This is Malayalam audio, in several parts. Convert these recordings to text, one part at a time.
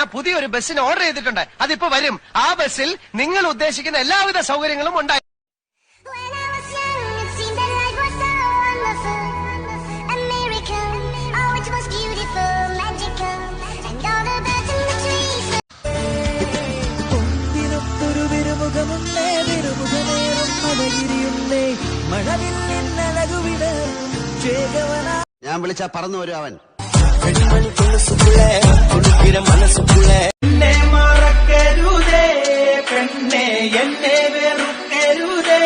ഞാൻ പുതിയൊരു ബസ്സിന് ഓർഡർ ചെയ്തിട്ടുണ്ട്. അതിപ്പോ വരും. ആ ബസ്സിൽ നിങ്ങൾ ഉദ്ദേശിക്കുന്ന എല്ലാവിധ സൗകര്യങ്ങളും ഉണ്ടായി. ഞാൻ വിളിച്ചാ പറന്നു വരും അവൻ. എന്നെ മറക്കരുതേ പെണ്ണെ, എന്നെ വെറുക്കരുതേ,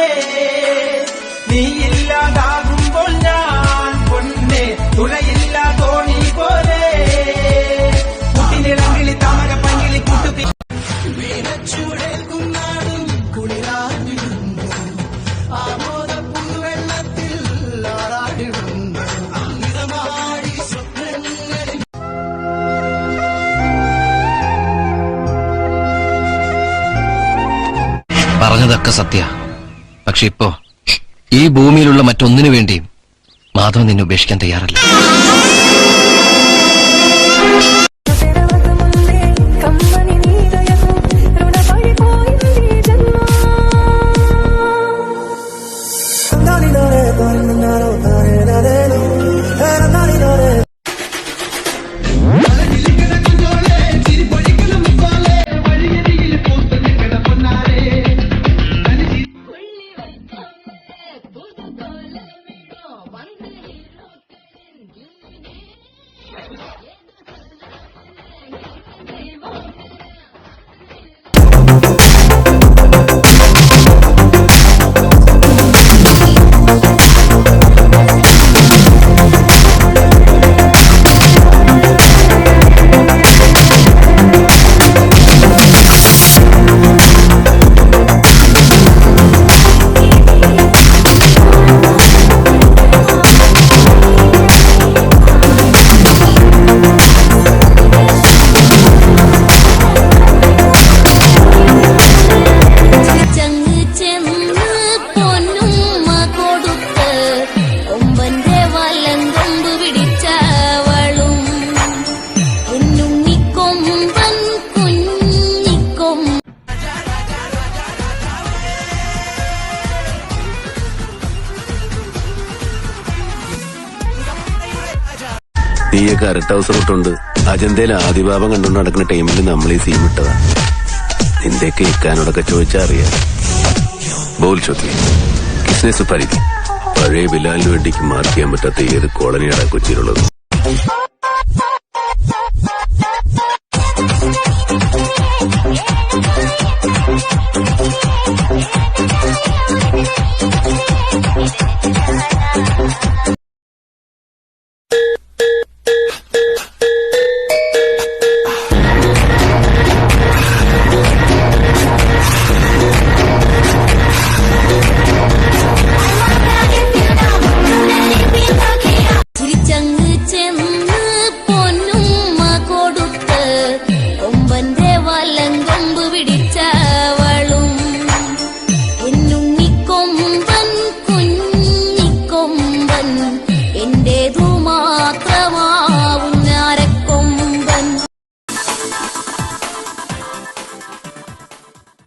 നീയില്ലാതാകുമ്പോൾ ഞാൻ പൊന്നെ തുണയില്ല തോണി പോലെ കുട്ടിനിളങ്കിളി താമര പങ്കിളി കുട്ടുപി പറഞ്ഞതൊക്കെ സത്യ. പക്ഷെ ഇപ്പോ ഈ ഭൂമിയിലുള്ള മറ്റൊന്നിനു വേണ്ടിയും മാധവൻ നിന്നെ ഉപേക്ഷിക്കാൻ തയ്യാറല്ല. നീയൊക്കെ അരട്ട അവസരം ഇട്ടുണ്ട് അജന്തയിൽ ആദിഭാവം കണ്ടുകൊണ്ട് നടക്കുന്ന ടൈമിൽ നമ്മൾ ഈ സീൻ വിട്ടതാ. നിന്റെയൊക്കെ ഇക്കാനോടൊക്കെ ചോദിച്ചാ അറിയാം. ബോൾ ചോദ്യം കിസ്നെ സുപാരി പഴയ ബിലാലിന് വേണ്ടിക്ക് മാർക്ക് ചെയ്യാൻ പറ്റാത്ത ഏത് കോളനിയാണ് കൊച്ചിയിലുള്ളത്?